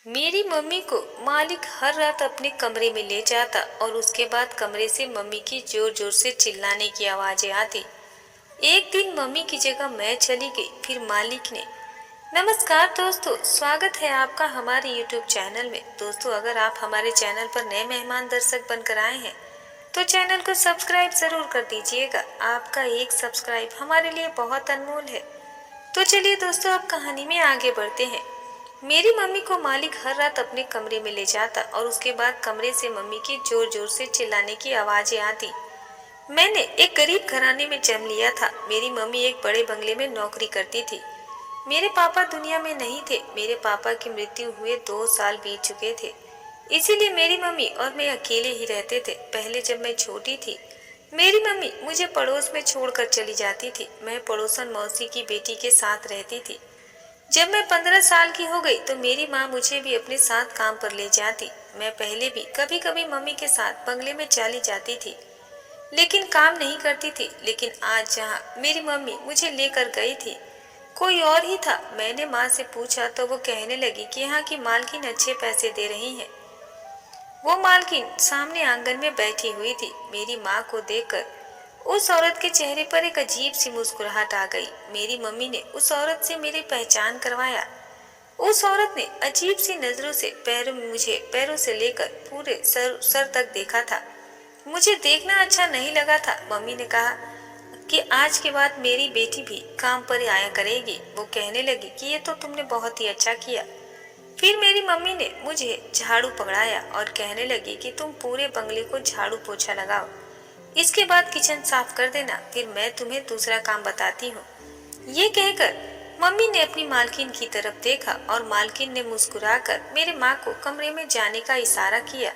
मेरी मम्मी को मालिक हर रात अपने कमरे में ले जाता और उसके बाद कमरे से मम्मी की जोर जोर से चिल्लाने की आवाजें आती। एक दिन मम्मी की जगह मैं चली गई। फिर मालिक ने। नमस्कार दोस्तों, स्वागत है आपका हमारे YouTube चैनल में। दोस्तों, अगर आप हमारे चैनल पर नए मेहमान दर्शक बनकर आए हैं तो चैनल को सब्सक्राइब जरूर कर दीजिएगा। आपका एक सब्सक्राइब हमारे लिए बहुत अनमोल है। तो चलिए दोस्तों, अब कहानी में आगे बढ़ते हैं। मेरी मम्मी को मालिक हर रात अपने कमरे में ले जाता और उसके बाद कमरे से मम्मी की जोर जोर से चिल्लाने की आवाजें आती। मैंने एक गरीब घराने में जन्म लिया था। मेरी मम्मी एक बड़े बंगले में नौकरी करती थी। मेरे पापा दुनिया में नहीं थे। मेरे पापा की मृत्यु हुए 2 साल बीत चुके थे। इसीलिए मेरी मम्मी और मैं अकेले ही रहते थे। पहले जब मैं छोटी थी, मेरी मम्मी मुझे पड़ोस में छोड़कर चली जाती थी। मैं पड़ोसन मौसी की बेटी के साथ रहती थी। जब मैं 15 साल की हो गई तो मेरी माँ मुझे भी अपने साथ काम पर ले जाती। मैं पहले भी कभी कभी मम्मी के साथ बंगले में चली जाती थी, लेकिन काम नहीं करती थी। लेकिन आज जहाँ मेरी मम्मी मुझे लेकर गई थी, कोई और ही था। मैंने माँ से पूछा तो वो कहने लगी कि यहाँ की मालकिन अच्छे पैसे दे रही है। वो मालकिन सामने आंगन में बैठी हुई थी। मेरी माँ को देखकर उस औरत के चेहरे पर एक अजीब सी मुस्कुराहट आ गई। मेरी मम्मी ने उस औरत से मेरी पहचान करवाया। उस औरत ने अजीब सी नजरों से मुझे पैरों से लेकर पूरे सर तक देखा था। मुझे देखना अच्छा नहीं लगा था। मम्मी ने कहा कि आज के बाद मेरी बेटी भी काम पर आया करेगी। वो कहने लगी कि ये तो तुमने बहुत ही अच्छा किया। फिर मेरी मम्मी ने मुझे झाड़ू पकड़ाया और कहने लगी कि तुम पूरे बंगले को झाड़ू पोछा लगाओ। इसके बाद किचन साफ कर देना, फिर मैं तुम्हें दूसरा काम बताती हूँ। ये कहकर मम्मी ने अपनी मालकिन की तरफ देखा और मालकिन ने मुस्कुराकर मेरे माँ को कमरे में जाने का इशारा किया।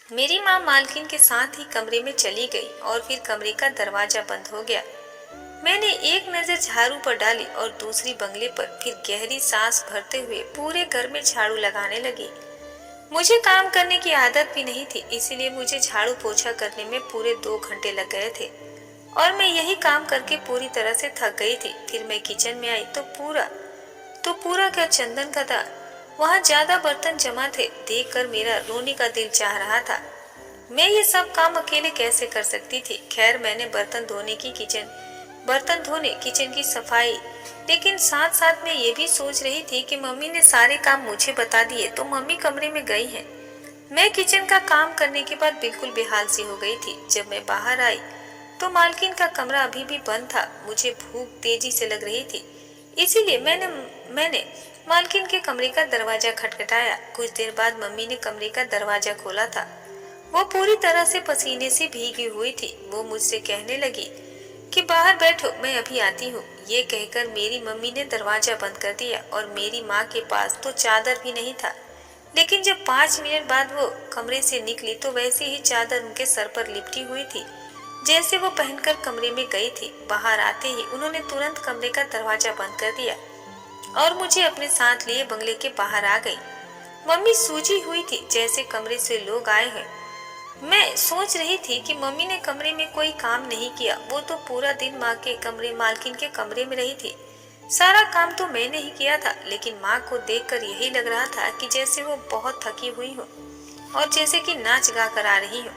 मेरी माँ मालकिन के साथ ही कमरे में चली गई और फिर कमरे का दरवाजा बंद हो गया। मैंने एक नजर झाड़ू पर डाली और दूसरी बंगले पर, फिर गहरी सांस भरते हुए पूरे घर में झाड़ू लगाने लगी। मुझे काम करने की आदत भी नहीं थी, इसीलिए मुझे झाड़ू पोछा करने में पूरे 2 घंटे लग गए थे और मैं यही काम करके पूरी तरह से थक गई थी। फिर मैं किचन में आई तो पूरा क्या चंदन का था। वहाँ ज्यादा बर्तन जमा थे। देखकर मेरा रोने का दिल चाह रहा था। मैं ये सब काम अकेले कैसे कर सकती थी। खैर, मैंने बर्तन धोने, किचन की सफाई, लेकिन साथ साथ में ये भी सोच रही थी कि मम्मी ने सारे काम मुझे बता दिए तो मम्मी कमरे में गई हैं। मैं किचन का काम करने के बाद बिल्कुल बेहाल सी हो गई थी। जब मैं बाहर आई तो मालकिन का कमरा अभी भी बंद था। मुझे भूख तेजी से लग रही थी, इसीलिए मैंने मालकिन के कमरे का दरवाजा खटखटाया। कुछ देर बाद मम्मी ने कमरे का दरवाजा खोला था। वो पूरी तरह से पसीने से भीगी हुई थी। वो मुझसे कहने लगी कि बाहर बैठो, मैं अभी आती हूँ। ये कहकर मेरी मम्मी ने दरवाजा बंद कर दिया और मेरी माँ के पास तो चादर भी नहीं था। लेकिन जब 5 मिनट बाद वो कमरे से निकली तो वैसे ही चादर उनके सर पर लिपटी हुई थी जैसे वो पहनकर कमरे में गई थी। बाहर आते ही उन्होंने तुरंत कमरे का दरवाजा बंद कर दिया और मुझे अपने साथ लिए बंगले के बाहर आ गई। मम्मी सूजी हुई थी जैसे कमरे से लोग आए हैं। मैं सोच रही थी कि मम्मी ने कमरे में कोई काम नहीं किया। वो तो पूरा दिन मालकिन के कमरे में रही थी। सारा काम तो मैंने ही किया था, लेकिन माँ को देखकर यही लग रहा था कि जैसे वो बहुत थकी हुई हो और जैसे कि नाच गा कर आ रही हो।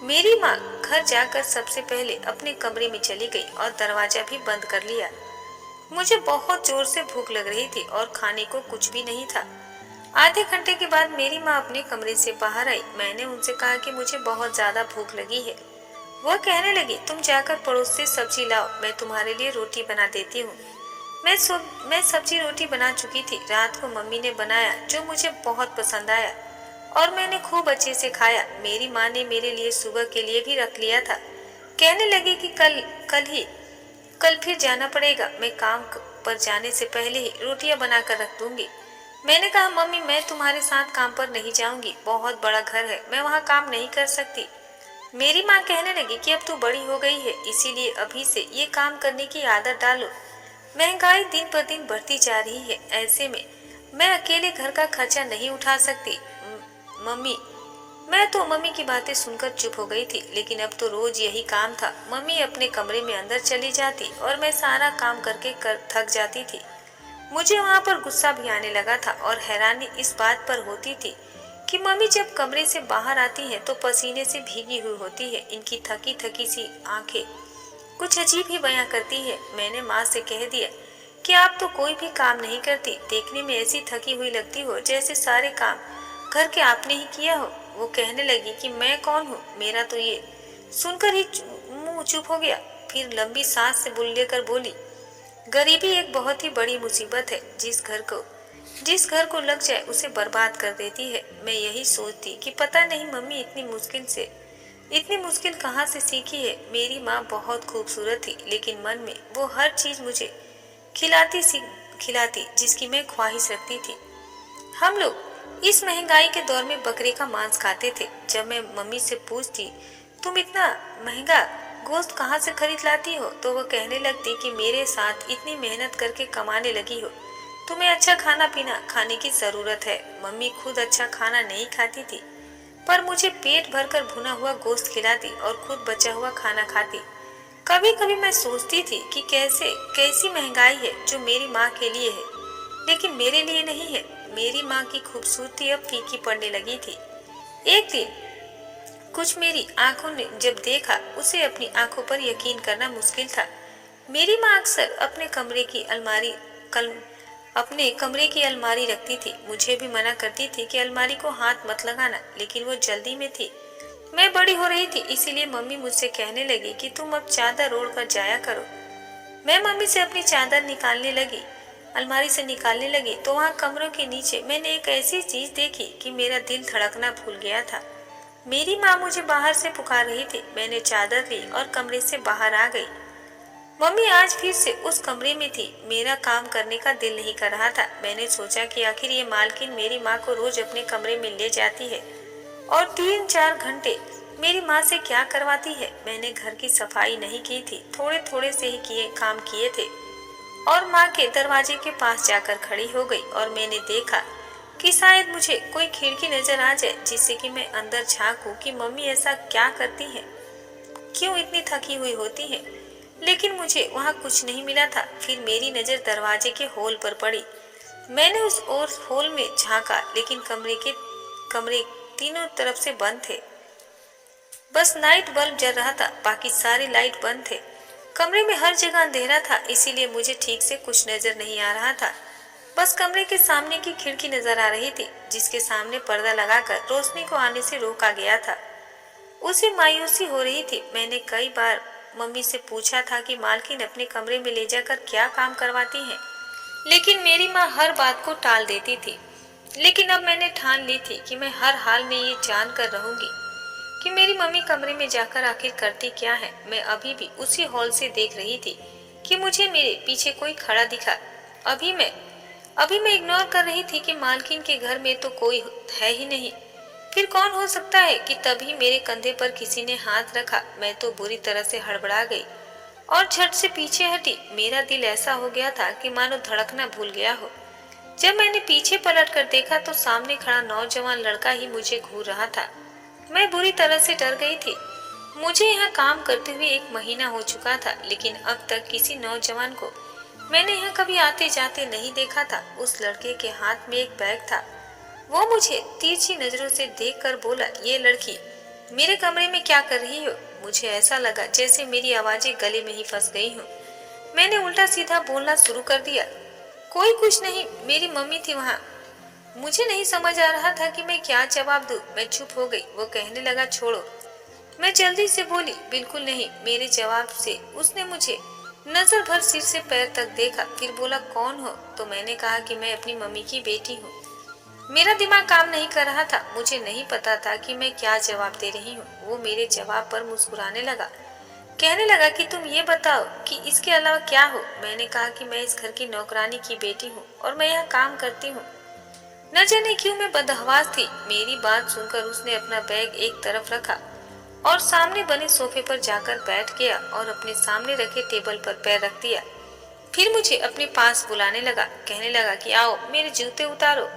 मेरी माँ घर जाकर सबसे पहले अपने कमरे में चली गई और दरवाजा भी बंद कर लिया। मुझे बहुत जोर से भूख लग रही थी और खाने को कुछ भी नहीं था। आधे घंटे के बाद मेरी माँ अपने कमरे से बाहर आई। मैंने उनसे कहा कि मुझे बहुत ज्यादा भूख लगी है। वो कहने लगी, तुम जाकर पड़ोस से सब्जी लाओ, मैं तुम्हारे लिए रोटी बना देती हूँ। मैं सब्जी रोटी बना चुकी थी। रात को मम्मी ने बनाया जो मुझे बहुत पसंद आया और मैंने खूब अच्छे से खाया। मेरी माँ ने मेरे लिए सुबह के लिए भी रख लिया था। कहने लगी कि कल फिर जाना पड़ेगा। मैं काम पर जाने से पहले ही रोटियां बनाकर रख दूंगी। मैंने कहा, मम्मी मैं तुम्हारे साथ काम पर नहीं जाऊंगी। बहुत बड़ा घर है, मैं वहाँ काम नहीं कर सकती। मेरी माँ कहने लगी कि अब तू बड़ी हो गई है, इसीलिए अभी से ये काम करने की आदत डालो। महंगाई दिन पर दिन बढ़ती जा रही है, ऐसे में मैं अकेले घर का खर्चा नहीं उठा सकती। मम्मी मैं तो मम्मी की बातें सुनकर चुप हो गई थी, लेकिन अब तो रोज यही काम था। मम्मी अपने कमरे में अंदर चली जाती और मैं सारा काम करके थक जाती थी। मुझे वहां पर गुस्सा भी आने लगा था और हैरानी इस बात पर होती थी कि मम्मी जब कमरे से बाहर आती हैं तो पसीने से भीगी हुई होती है। इनकी थकी थकी सी आंखें कुछ अजीब ही बयां करती है। मैंने माँ से कह दिया कि आप तो कोई भी काम नहीं करती, देखने में ऐसी थकी हुई लगती हो जैसे सारे काम घर के आपने ही किया हो। वो कहने लगी कि मैं कौन हूँ, मेरा तो ये सुनकर ही मुंह चुप हो गया। फिर लंबी सांस से लेकर बोली, गरीबी एक बहुत ही बड़ी मुसीबत है, जिस घर को लग जाए उसे बर्बाद कर देती है। मैं यही सोचती कि पता नहीं मम्मी इतनी मुश्किल कहाँ से सीखी है। मेरी माँ बहुत खूबसूरत थी, लेकिन मन में वो हर चीज मुझे खिलाती जिसकी मैं ख्वाहिश रखती थी। हम लोग इस महंगाई के दौर में बकरे का मांस खाते थे। जब मैं मम्मी से पूछती तुम इतना महंगा गोश्त कहाँ से खरीद लाती हो, तो वो कहने लगती कि मेरे साथ इतनी मेहनत करके कमाने लगी हो, तुम्हें अच्छा खाना पीना खाने की जरूरत है। मम्मी खुद अच्छा खाना नहीं खाती थी, पर मुझे पेट भरकर भुना हुआ गोश्त खिलाती और खुद बचा हुआ खाना खाती। कभी कभी मैं सोचती थी कि कैसी महंगाई है जो मेरी माँ के लिए है, लेकिन मेरे लिए नहीं है। मेरी माँ की खूबसूरती अब फीकी पड़ने लगी थी। एक दिन कुछ मेरी आंखों ने जब देखा, उसे अपनी आंखों पर यकीन करना मुश्किल था। मेरी माँ अक्सर अपने कमरे की अलमारी रखती थी। मुझे भी मना करती थी कि अलमारी को हाथ मत लगाना, लेकिन वो जल्दी में थी। मैं बड़ी हो रही थी, इसीलिए मम्मी मुझसे कहने लगी कि तुम अब चादर ओढ़ कर जाया करो। मैं मम्मी से अपनी चादर अलमारी से निकालने लगी तो वहाँ कमरों के नीचे मैंने एक ऐसी चीज देखी कि मेरा दिल धड़कना भूल गया था। मेरी माँ मुझे बाहर से पुकार रही थी। मैंने चादर ली और कमरे से बाहर आ गई। मम्मी आज फिर से उस कमरे में थी। मेरा काम करने का दिल नहीं कर रहा था। मैंने सोचा कि आखिर ये मालकिन मेरी माँ को रोज अपने कमरे में ले जाती है और 3-4 घंटे मेरी माँ से क्या करवाती है। मैंने घर की सफाई नहीं की थी, थोड़े थोड़े से ही काम किए थे और माँ के दरवाजे के पास जाकर खड़ी हो गई और मैंने देखा कि शायद मुझे कोई खिड़की नजर आ जाए जिससे कि मैं अंदर झांकूं कि मम्मी ऐसा क्या करती हैं, क्यों इतनी थकी हुई होती हैं। लेकिन मुझे वहाँ कुछ नहीं मिला था। फिर मेरी नजर दरवाजे के होल पर पड़ी। मैंने उस और होल में झांका, लेकिन कमरे तीनों तरफ से बंद थे। बस नाइट बल्ब जल रहा था, बाकी सारे लाइट बंद थे। कमरे में हर जगह अंधेरा था, इसीलिए मुझे ठीक से कुछ नजर नहीं आ रहा था। बस कमरे के सामने की खिड़की नजर आ रही थी, जिसके सामने पर्दा लगाकर रोशनी को आने से रोका गया था। उसे मायूसी हो रही थी। मैंने कई बार मम्मी से पूछा था कि मालकिन अपने कमरे में ले जाकर क्या काम करवाती हैं, लेकिन मेरी माँ हर बात को टाल देती थी। लेकिन अब मैंने ठान ली थी कि मैं हर हाल में ये जान कर रहूंगी कि मेरी मम्मी कमरे में जाकर आखिर करती क्या है। मैं अभी भी उसी हॉल से देख रही थी कि मुझे मेरे पीछे कोई खड़ा दिखा। अभी मैं इग्नोर कर रही थी कि मालकिन के घर में तो कोई है ही नहीं। फिर कौन हो सकता है कि तभी मेरे कंधे पर किसी ने हाथ रखा। मैं तो बुरी तरह से हड़बड़ा गई और झट से पीछे हटी। मेरा दिल ऐसा हो गया था कि मानो धड़कना भूल गया हो। जब मैंने पीछे पलट कर देखा तो सामने खड़ा नौजवान लड़का ही मुझे घूर रहा था। मैं बुरी तरह से डर गई थी। मुझे यहाँ काम करते हुए 1 महीना हो चुका था, लेकिन अब तक किसी नौजवान को मैंने यहाँ कभी आते जाते नहीं देखा था। उस लड़के के हाथ में एक बैग था। वो मुझे तिरछी नजरों से देखकर बोला, ये लड़की मेरे कमरे में क्या कर रही हो? मुझे ऐसा लगा जैसे मेरी आवाजें गले में ही फंस गई हूँ। मैंने उल्टा सीधा बोलना शुरू कर दिया, कोई कुछ नहीं, मेरी मम्मी थी वहाँ। मुझे नहीं समझ आ रहा था कि मैं क्या जवाब दूं। मैं चुप हो गई। वो कहने लगा, छोड़ो। मैं जल्दी से बोली, बिल्कुल नहीं। मेरे जवाब से उसने मुझे नजर भर सिर से पैर तक देखा, फिर बोला, कौन हो? तो मैंने कहा कि मैं अपनी मम्मी की बेटी हूँ। मेरा दिमाग काम नहीं कर रहा था। मुझे नहीं पता था कि मैं क्या जवाब दे रही हूँ। वो मेरे जवाब पर मुस्कुराने लगा, कहने लगा कि तुम ये बताओ कि इसके अलावा क्या हो? मैंने कहा कि मैं इस घर की नौकरानी की बेटी हूँ और मैं यहाँ काम करती हूँ। न जाने क्यों मैं बदहवास थी। मेरी बात सुनकर उसने अपना बैग एक तरफ रखा और सामने बने सोफे पर जाकर बैठ गया और अपने सामने रखे टेबल पर पैर रख दिया। फिर मुझे अपने पास बुलाने लगा, कहने लगा कि आओ मेरे जूते उतारो।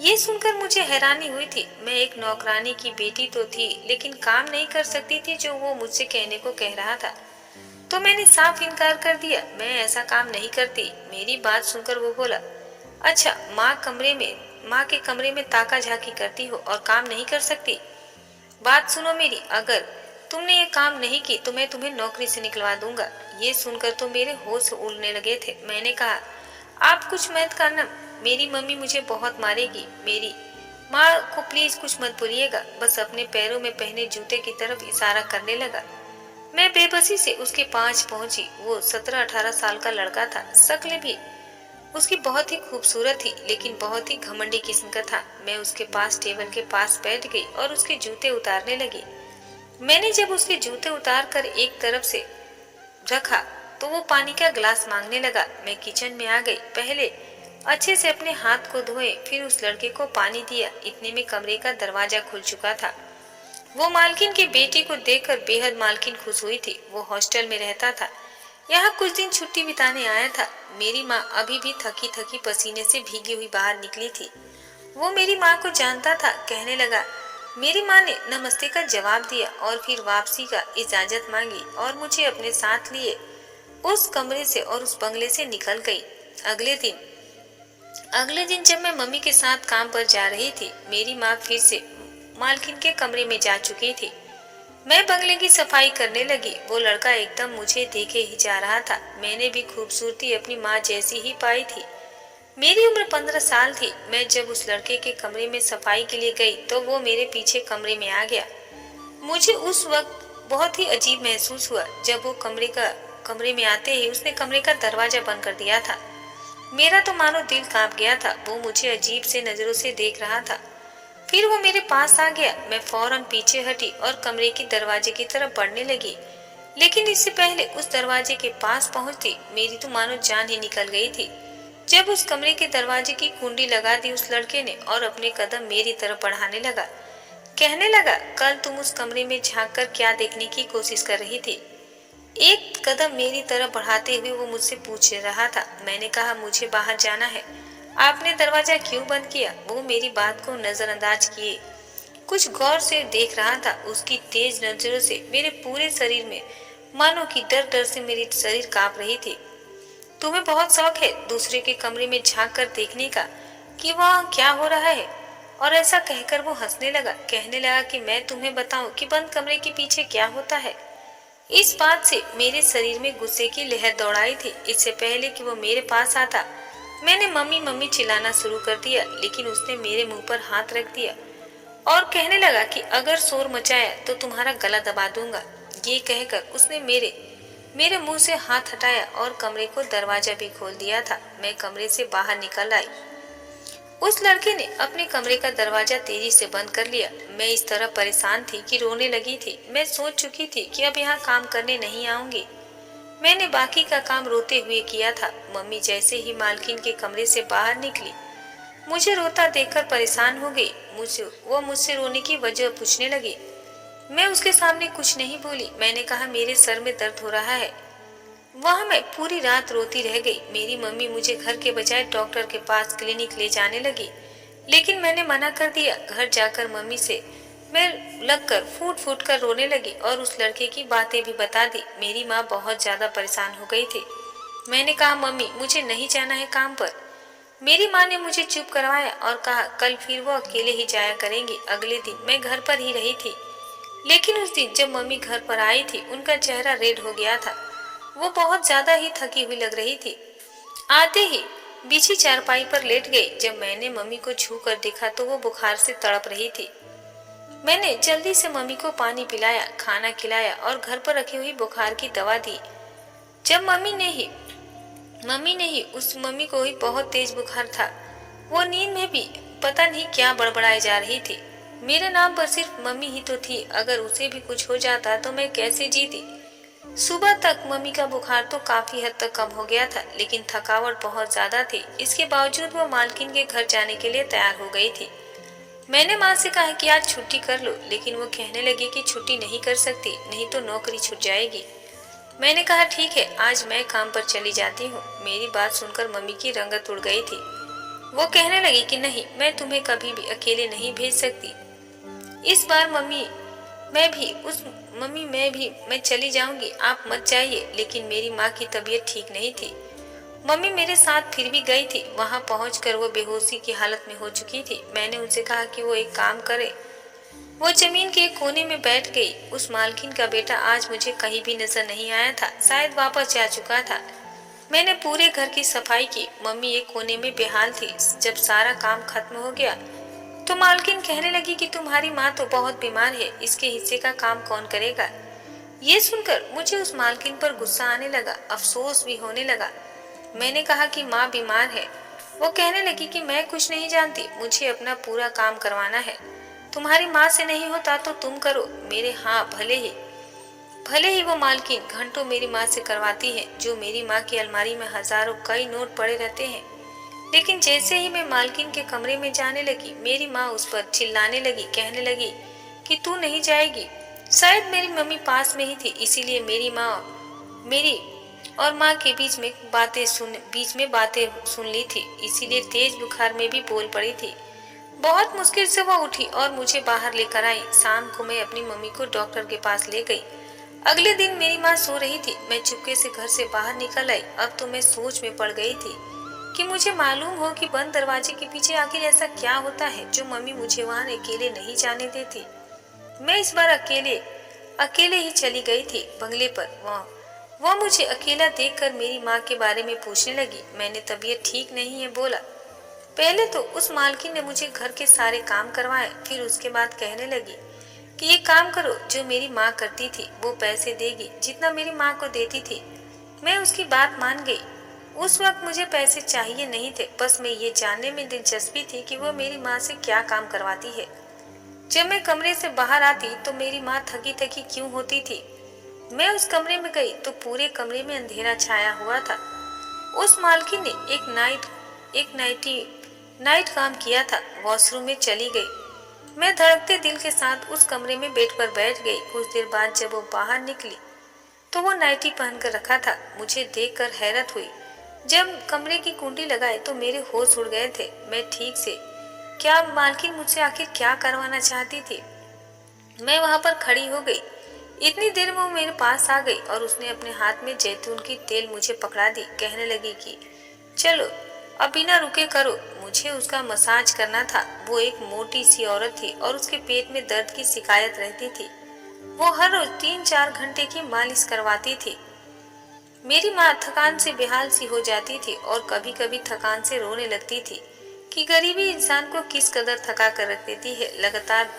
ये सुनकर मुझे हैरानी हुई थी। मैं एक नौकरानी की बेटी तो थी, लेकिन काम नहीं कर सकती थी जो वो मुझसे कहने को कह रहा था। तो मैंने साफ इनकार कर दिया, मैं ऐसा काम नहीं करती। मेरी बात सुनकर वो बोला, अच्छा माँ के कमरे में ताका झाकी करती हो और काम नहीं कर सकती? बात सुनो मेरी, अगर तुमने ये काम नहीं की तो मैं तुम्हें नौकरी से निकलवा दूंगा। ये सुनकर तो मेरे होश उड़ने लगे थे। मैंने कहा, आप कुछ मत करना, मेरी मम्मी मुझे बहुत मारेगी। मेरी माँ को प्लीज कुछ मत बोलिएगा। बस अपने पैरों में पहने जूते की तरफ इशारा करने लगा। मैं बेबसी से उसके पास पहुंची। वो 17-18 साल का लड़का था। शक्ल भी उसकी बहुत ही खूबसूरत थी, लेकिन बहुत ही घमंडी किस्म का था। मैं उसके पास टेबल के पास बैठ गई और उसके जूते उतारने लगी। मैंने जब उसके जूते उतार कर एक तरफ से रखा तो वो पानी का गिलास मांगने लगा। मैं किचन में आ गई। पहले अच्छे से अपने हाथ को धोए, फिर उस लड़के को पानी दिया। इतने में कमरे का दरवाजा खुल चुका था। वो मालकिन की बेटी को देखकर बेहद मालकिन खुश हुई थी। वो हॉस्टल में रहता था, यहाँ कुछ दिन छुट्टी बिताने आया था। मेरी माँ अभी भी थकी थकी पसीने से भीगी हुई बाहर निकली थी। वो मेरी माँ को जानता था। कहने लगा। मेरी माँ ने नमस्ते का जवाब दिया और फिर वापसी का इजाजत मांगी और मुझे अपने साथ लिए उस कमरे से और उस बंगले से निकल गई। अगले दिन जब मैं मम्मी के साथ काम पर जा रही थी, मेरी माँ फिर से मालकिन के कमरे में जा चुकी थी। मैं बंगले की सफाई करने लगी। वो लड़का एकदम मुझे देखे ही जा रहा था। मैंने भी खूबसूरती अपनी माँ जैसी ही पाई थी। मेरी उम्र 15 साल थी। मैं जब उस लड़के के कमरे में सफाई के लिए गई तो वो मेरे पीछे कमरे में आ गया। मुझे उस वक्त बहुत ही अजीब महसूस हुआ। जब वो कमरे में आते ही उसने कमरे का दरवाजा बंद कर दिया था। मेरा तो मानो दिल कांप गया था। वो मुझे अजीब से नजरों से देख रहा था। फिर वो मेरे पास आ गया। मैं फौरन पीछे हटी और कमरे के दरवाजे की तरफ बढ़ने लगी, लेकिन इससे पहले उस दरवाजे के पास पहुंचती मेरी तो मानो जान ही निकल गई थी। जब उस कमरे के दरवाजे की कुंडी लगा दी उस लड़के ने और अपने कदम मेरी तरफ बढ़ाने लगा। कहने लगा, कल तुम उस कमरे में झांक कर क्या देखने की कोशिश कर रही थी? एक कदम मेरी तरफ बढ़ाते हुए वो मुझसे पूछ रहा था। मैंने कहा, मुझे बाहर जाना है। आपने दरवाजा क्यों बंद किया? वो मेरी बात को नजरअंदाज किए कुछ गौर से देख रहा था। उसकी तेज नजरों से मेरे पूरे शरीर में मानो कि डर डर से मेरी शरीर कांप रही थी। तुम्हें बहुत शौक है दूसरे के कमरे में झांक कर देखने का कि वहाँ क्या हो रहा है? और ऐसा कहकर वो हंसने लगा। कहने लगा कि मैं तुम्हें बताऊं कि बंद कमरे के पीछे क्या होता है। इस बात से मेरे शरीर में गुस्से की लहर दौड़ाई थी। इससे पहले कि वो मेरे पास आता, मैंने मम्मी मम्मी चिल्लाना शुरू कर दिया, लेकिन उसने मेरे मुंह पर हाथ रख दिया और कहने लगा कि अगर शोर मचाया तो तुम्हारा गला दबा दूंगा। ये कहकर उसने मेरे मुंह से हाथ हटाया और कमरे को दरवाजा भी खोल दिया था। मैं कमरे से बाहर निकल आई। उस लड़के ने अपने कमरे का दरवाजा तेजी से बंद कर लिया। मैं इस तरह परेशान थी कि रोने लगी थी। मैं सोच चुकी थी कि अब यहाँ काम करने नहीं आऊंगी। मैंने बाकी का काम रोते हुए किया था। मम्मी जैसे ही मालकिन के कमरे से बाहर निकली, मुझे रोता देखकर परेशान हो गई। वो मुझसे रोने की वजह पूछने लगी। मैं उसके सामने कुछ नहीं बोली। मैंने कहा, मेरे सर में दर्द हो रहा है। वहाँ मैं पूरी रात रोती रह गई। मेरी मम्मी मुझे घर के बजाय डॉक्टर के पास क्लिनिक ले जाने लगी, लेकिन मैंने मना कर दिया। घर जाकर मम्मी से मैं लगकर फूट फूट कर रोने लगी और उस लड़के की बातें भी बता दी। मेरी माँ बहुत ज्यादा परेशान हो गई थी। मैंने कहा, मम्मी मुझे नहीं जाना है काम पर। मेरी माँ ने मुझे चुप करवाया और कहा, कल फिर वो अकेले ही जाया करेंगी। अगले दिन मैं घर पर ही रही थी, लेकिन उस दिन जब मम्मी घर पर आई थी, उनका चेहरा रेड हो गया था। वो बहुत ज्यादा ही थकी हुई लग रही थी। आते ही बिछी चारपाई पर लेट गई। जब मैंने मम्मी को छू कर देखा तो वो बुखार से तड़प रही थी। मैंने जल्दी से मम्मी को पानी पिलाया, खाना खिलाया और घर पर रखी हुई बुखार की दवा दी। जब मम्मी ने ही उस मम्मी को ही बहुत तेज बुखार था। वो नींद में भी पता नहीं क्या बड़बड़ाई जा रही थी। मेरे नाम पर सिर्फ मम्मी ही तो थी। अगर उसे भी कुछ हो जाता तो मैं कैसे जीती। सुबह तक मम्मी का बुखार तो काफी हद तक कम हो गया था, लेकिन थकावट बहुत ज्यादा थी। इसके बावजूद वो मालकिन के घर जाने के लिए तैयार हो गई थी। मैंने माँ से कहा कि आज छुट्टी कर लो, लेकिन वो कहने लगी कि छुट्टी नहीं कर सकती, नहीं तो नौकरी छूट जाएगी। मैंने कहा, ठीक है, आज मैं काम पर चली जाती हूँ। मेरी बात सुनकर मम्मी की रंगत उड़ गई थी। वो कहने लगी कि नहीं, मैं तुम्हें कभी भी अकेले नहीं भेज सकती। इस बार मम्मी मैं चली जाऊंगी, आप मत जाइए। लेकिन मेरी माँ की तबीयत ठीक नहीं थी। मम्मी मेरे साथ फिर भी गई थी। वहां पहुंचकर वो बेहोशी की हालत में हो चुकी थी। मैंने उनसे कहा कि वो एक काम करे। वो जमीन के एक कोने में बैठ गई। उस मालकिन का बेटा आज मुझे कहीं भी नजर नहीं आया था, शायद वापस जा चुका था। मैंने पूरे घर की सफाई की। मम्मी एक कोने में बेहाल थी। जब सारा काम खत्म हो गया तो मालकिन कहने लगी कि तुम्हारी माँ तो बहुत बीमार है, इसके हिस्से का काम कौन करेगा। ये सुनकर मुझे उस मालकिन पर गुस्सा आने लगा, अफसोस भी होने लगा। मैंने कहा कि माँ बीमार है। वो कहने लगी कि मैं कुछ नहीं जानती, मुझे अपना पूरा काम करवाना है। तुम्हारी माँ से नहीं होता तो तुम करो। मेरे हाँ, भले ही वो मालकिन घंटों मेरी माँ से करवाती है, जो मेरी माँ की अलमारी में हजारों कई नोट पड़े रहते हैं। लेकिन जैसे ही मैं मालकिन के कमरे में जाने लगी, मेरी माँ उस पर चिल्लाने लगी, कहने लगी कि तू नहीं जाएगी। शायद मेरी मम्मी पास में ही थी, इसीलिए मेरी और माँ के बीच में बातें सुन ली थी, इसीलिए तेज बुखार में भी बोल पड़ी थी। बहुत मुश्किल से वो उठी और मुझे बाहर लेकर आई। शाम को मैं अपनी मम्मी को डॉक्टर के पास ले गई। अगले दिन मेरी माँ सो रही थी। मैं चुपके से घर से बाहर निकल आई। अब तो मैं सोच में पड़ गई थी कि मुझे मालूम हो कि बंद दरवाजे के पीछे आखिर ऐसा क्या होता है जो मम्मी मुझे वहाँ अकेले नहीं जाने देती। मैं इस बार अकेले ही चली गई थी बंगले पर। वह मुझे अकेला देखकर मेरी माँ के बारे में पूछने लगी। मैंने तबीयत ठीक नहीं है बोला। पहले तो उस मालकिन ने मुझे घर के सारे काम करवाए, फिर उसके बाद कहने लगी कि ये काम करो जो मेरी माँ करती थी, वो पैसे देगी जितना मेरी माँ को देती थी। मैं उसकी बात मान गई। उस वक्त मुझे पैसे चाहिए नहीं थे, बस मैं ये जानने में दिलचस्पी थी कि वो मेरी माँ से क्या काम करवाती है। जब मैं कमरे से बाहर आती तो मेरी माँ थकी थकी क्यों होती थी। मैं उस कमरे में गई तो पूरे कमरे में अंधेरा छाया हुआ था। उस मालकिन ने एक नाइट काम किया था। वॉशरूम में चली गई। मैं धड़कते दिल के साथ उस कमरे में बेड पर बैठ गई। कुछ देर बाद जब वो बाहर निकली तो वो नाइटी पहनकर रखा था। मुझे देखकर हैरत हुई। जब कमरे की कुंडी लगाई तो मेरे होश उड़ गए थे। मैं ठीक से क्या मालकिन मुझसे आखिर क्या करवाना चाहती थी। मैं वहां पर खड़ी हो गई। इतनी देर में वो मेरे पास आ गई और उसने अपने हाथ में जैतून की तेल मुझे पकड़ा दी। कहने लगी कि चलो अब बिना रुके करो। मुझे उसका मसाज करना था। वो एक मोटी सी औरत थी और उसके पेट में दर्द की शिकायत रहती थी। वो हर रोज 3-4 घंटे की मालिश करवाती थी। मेरी माँ थकान से बेहाल सी हो जाती थी और कभी कभी थकान से रोने लगती थी कि गरीबी इंसान को किस कदर थका कर रख देती है। लगातार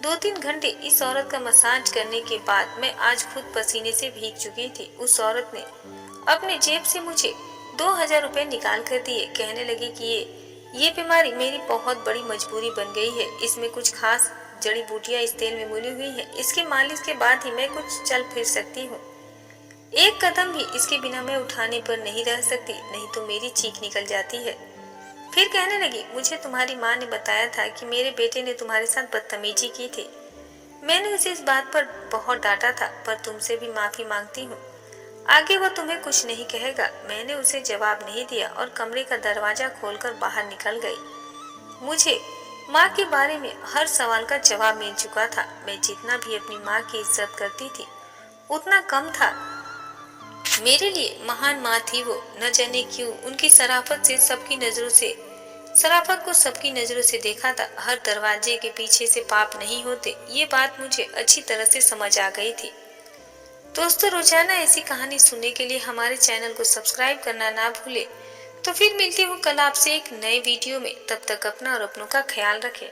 2-3 घंटे इस औरत का मसाज करने के बाद मैं आज खुद पसीने से भीग चुकी थी। उस औरत ने अपने जेब से मुझे 2000 रुपए निकाल कर दिए। कहने लगी कि ये बीमारी मेरी बहुत बड़ी मजबूरी बन गई है। इसमें कुछ खास जड़ी बूटियां इस तेल में मिली हुई है। इसकी मालिश के बाद ही मैं कुछ चल फिर सकती हूँ। एक कदम भी इसके बिना मैं उठाने पर नहीं रह सकती, नहीं तो मेरी चीख निकल जाती है। फिर कहने लगी, मुझे तुम्हारी माँ ने बताया था कि मेरे बेटे ने तुम्हारे साथ बदतमीजी की थी। मैंने उसे इस बात पर बहुत डांटा था, पर तुमसे भी माफी मांगती हूँ। आगे वो तुम्हें कुछ नहीं कहेगा। मैंने उसे जवाब नहीं दिया और कमरे का दरवाजा खोलकर बाहर निकल गई। मुझे माँ के बारे में हर सवाल का जवाब मिल चुका था। मैं जितना भी अपनी माँ की इज्जत करती थी उतना कम था। मेरे लिए महान माँ थी वो। न जाने क्यों उनकी शराफत को सबकी नजरों से देखा था। हर दरवाजे के पीछे से पाप नहीं होते, ये बात मुझे अच्छी तरह से समझ आ गई थी। दोस्तों, रोजाना ऐसी कहानी सुनने के लिए हमारे चैनल को सब्सक्राइब करना ना भूले। तो फिर मिलती हूँ कल आपसे एक नए वीडियो में। तब तक अपना और अपनों का ख्याल रखें।